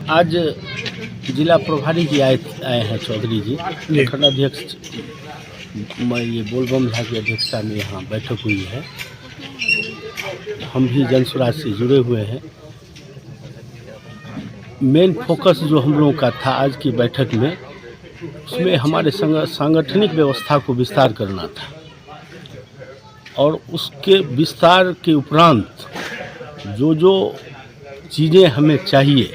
आज जिला प्रभारी जी आए हैं चौधरी जी, प्रखंड अध्यक्ष ये बोलबम झा की अध्यक्षता में यहाँ बैठक हुई है। हम भी जन स्वराज से जुड़े हुए हैं। मेन फोकस जो हम लोगों का था आज की बैठक में, उसमें हमारे सांगठनिक व्यवस्था को विस्तार करना था और उसके विस्तार के उपरांत जो चीज़ें हमें चाहिए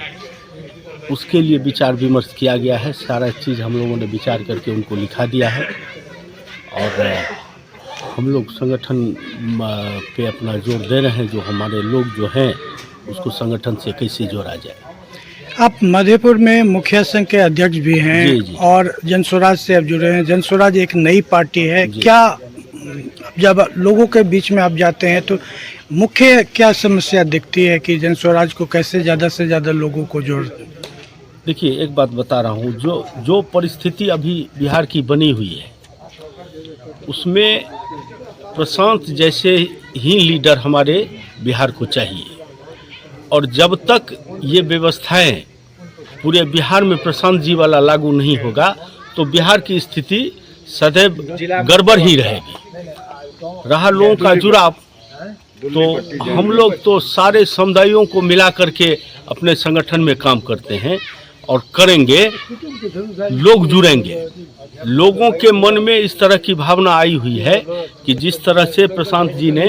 उसके लिए विचार विमर्श किया गया है। सारा चीज़ हम लोगों ने विचार करके उनको लिखा दिया है और हम लोग संगठन पे अपना जोर दे रहे हैं। जो हमारे लोग जो हैं उसको संगठन से कैसे जोड़ा जाए। आप मधेपुर में मुखिया संघ के अध्यक्ष भी हैं जी। और जन स्वराज से आप जुड़े हैं। जन स्वराज एक नई पार्टी है, क्या जब लोगों के बीच में आप जाते हैं तो मुख्य क्या समस्या दिखती है कि जन स्वराज को कैसे ज़्यादा से ज़्यादा लोगों को जोड़? देखिए, एक बात बता रहा हूँ, जो परिस्थिति अभी बिहार की बनी हुई है उसमें प्रशांत जैसे ही लीडर हमारे बिहार को चाहिए। और जब तक ये व्यवस्थाएं पूरे बिहार में प्रशांत जी वाला लागू नहीं होगा तो बिहार की स्थिति सदैव गड़बड़ ही रहेगी। रहा लोगों का जुड़ाव, तो हम लोग तो सारे समुदायों को मिला करके अपने संगठन में काम करते हैं और करेंगे। लोग जुड़ेंगे। लोगों के मन में इस तरह की भावना आई हुई है कि जिस तरह से प्रशांत जी ने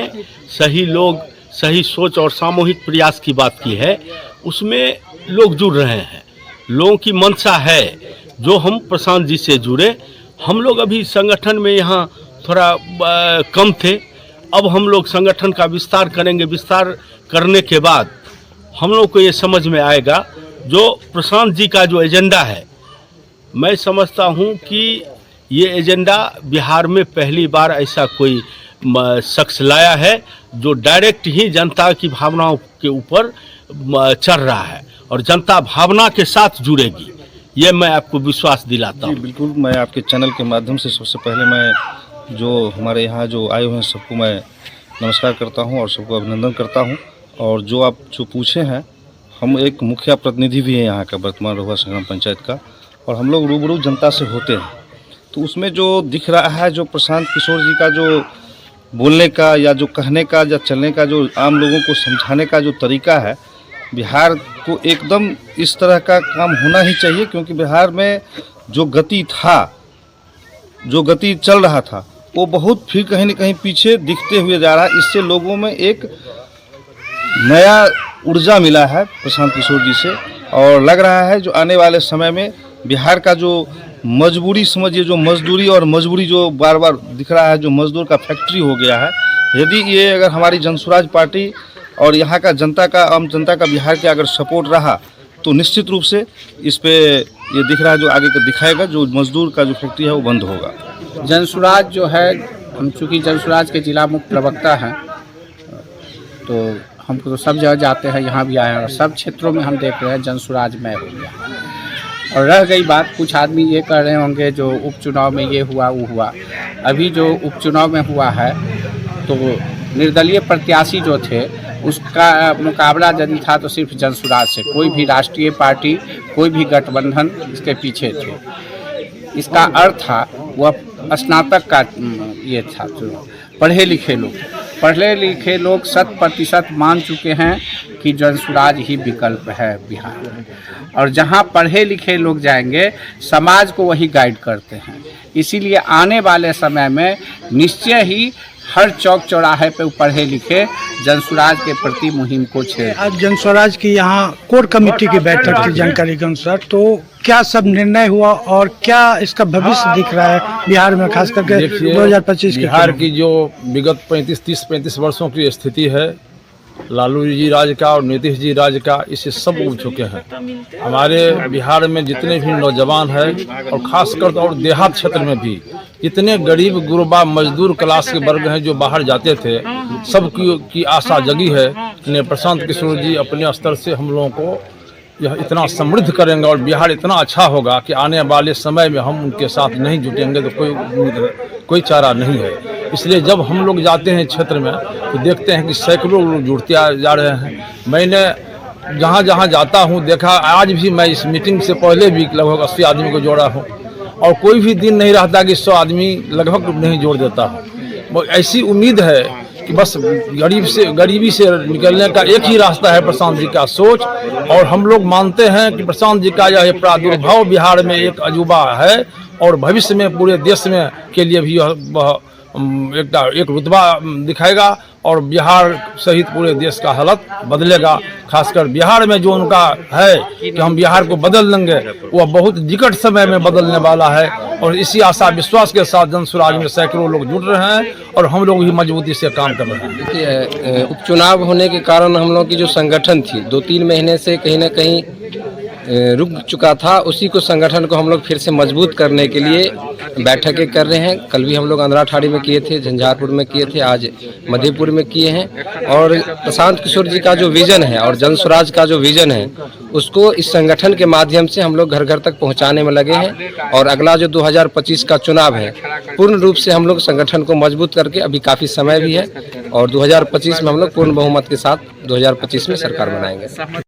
सही सोच और सामूहिक प्रयास की बात की है, उसमें लोग जुड़ रहे हैं। लोगों की मंशा है जो हम प्रशांत जी से जुड़े। हम लोग अभी संगठन में यहाँ थोड़ा कम थे, अब हम लोग संगठन का विस्तार करेंगे। विस्तार करने के बाद हम लोग को ये समझ में आएगा जो प्रशांत जी का जो एजेंडा है, मैं समझता हूँ कि ये एजेंडा बिहार में पहली बार ऐसा कोई शख्स लाया है जो डायरेक्ट ही जनता की भावनाओं के ऊपर चढ़ रहा है और जनता भावना के साथ जुड़ेगी। ये मैं आपको विश्वास दिलाता हूँ। बिल्कुल, मैं आपके चैनल के माध्यम से सबसे पहले मैं जो हमारे यहाँ जो आए हुए हैं सबको मैं नमस्कार करता हूँ और सबको अभिनंदन करता हूँ। और जो आप पूछे हैं, हम एक मुखिया प्रतिनिधि भी हैं यहाँ का, वर्तमान रहुआ संग्राम पंचायत का, और हम लोग रूबरू जनता से होते हैं। तो उसमें जो दिख रहा है, जो प्रशांत किशोर जी का जो बोलने का या जो कहने का या चलने का, जो आम लोगों को समझाने का जो तरीका है, बिहार को एकदम इस तरह का काम होना ही चाहिए। क्योंकि बिहार में जो गति था, जो गति चल रहा था, वो बहुत फिर कहीं न कहीं पीछे दिखते हुए जा रहा है। इससे लोगों में एक नया ऊर्जा मिला है प्रशांत किशोर जी से, और लग रहा है जो आने वाले समय में बिहार का जो मजबूरी समझिए, जो मजदूरी और मजबूरी जो बार बार दिख रहा है, जो मजदूर का फैक्ट्री हो गया है, यदि ये अगर हमारी जन स्वराज पार्टी और यहाँ का जनता का, आम जनता का बिहार के अगर सपोर्ट रहा तो निश्चित रूप से इस पे ये दिख रहा है जो आगे का दिखाएगा, जो मजदूर का जो फैक्ट्री है वो बंद होगा। जन स्वराज जो है, हम चूँकि जन स्वराज के जिला मुख्य प्रवक्ता हैं तो हमको तो सब जगह जाते हैं, यहाँ भी आए हैं और सब क्षेत्रों में हम देख रहे हैं जन स्वराज में हो गया। और रह गई बात, कुछ आदमी ये कह रहे होंगे जो उपचुनाव में ये हुआ वो हुआ। अभी जो उपचुनाव में हुआ है तो निर्दलीय प्रत्याशी जो थे उसका मुकाबला यदि था तो सिर्फ जन स्वराज से, कोई भी राष्ट्रीय पार्टी, कोई भी गठबंधन इसके पीछे थे। इसका अर्थ था वह स्नातक का ये था, तो पढ़े लिखे लोग 100% मान चुके हैं कि जन स्वराज ही विकल्प है बिहार में। और जहां पढ़े लिखे लोग जाएंगे समाज को वही गाइड करते हैं। इसीलिए आने वाले समय में निश्चय ही हर चौक चौराहे पे पढ़े लिखे जन स्वराज के प्रति मुहिम को छेड़। आज जन स्वराज की यहाँ कोर कमेटी की बैठक की जानकारी के अनुसार, तो क्या सब निर्णय हुआ और क्या इसका भविष्य दिख रहा है बिहार में, खास करके 2025 बिहार की जो विगत 35 वर्षों की स्थिति है, लालू जी राज का और नीतीश जी राज का, इससे सब उब चुके हैं। हमारे बिहार में जितने भी नौजवान हैं और खासकर और देहात क्षेत्र में भी इतने गरीब गुरबा मजदूर क्लास के वर्ग हैं जो बाहर जाते थे, सब की आशा जगी है कि प्रशांत किशोर जी अपने स्तर से हम लोगों को यह इतना समृद्ध करेंगे और बिहार इतना अच्छा होगा कि आने वाले समय में हम उनके साथ नहीं जुटेंगे तो कोई चारा नहीं है। इसलिए जब हम लोग जाते हैं क्षेत्र में तो देखते हैं कि सैकड़ों लोग जुड़ते जा रहे हैं। मैंने जहाँ जहाँ जाता हूँ देखा, आज भी मैं इस मीटिंग से पहले भी लगभग 80 आदमी को जोड़ा हूँ और कोई भी दिन नहीं रहता कि 100 आदमी लगभग नहीं जोड़ देता हूँ। ऐसी उम्मीद है कि बस गरीबी से निकलने का एक ही रास्ता है प्रशांत जी का सोच, और हम लोग मानते हैं कि प्रशांत जी का यह प्रादुर्भाव बिहार में एक अजूबा है और भविष्य में पूरे देश में के लिए भी एक रुतबा दिखाएगा और बिहार सहित पूरे देश का हालत बदलेगा। खासकर बिहार में जो उनका है कि हम बिहार को बदल देंगे, वह बहुत निकट समय में बदलने वाला है और इसी आशा विश्वास के साथ जन स्वराज में सैकड़ों लोग जुड़ रहे हैं और हम लोग भी मजबूती से काम कर रहे हैं। देखिए, उपचुनाव होने के कारण हम लोग की जो संगठन थी 2-3 महीने से कहीं ना कहीं रुक चुका था, उसी को संगठन को हम लोग फिर से मजबूत करने के लिए बैठकें कर रहे हैं। कल भी हम लोग अंधराठाड़ी में किए थे, झंझारपुर में किए थे, आज मधेपुर में किए हैं। और प्रशांत किशोर जी का जो विजन है और जन स्वराज का जो विजन है उसको इस संगठन के माध्यम से हम लोग घर घर तक पहुंचाने में लगे हैं। और अगला जो 2025 का चुनाव है पूर्ण रूप से हम लोग संगठन को मजबूत करके, अभी काफ़ी समय भी है, और 2025 में हम लोग पूर्ण बहुमत के साथ 2025 में सरकार बनाएंगे।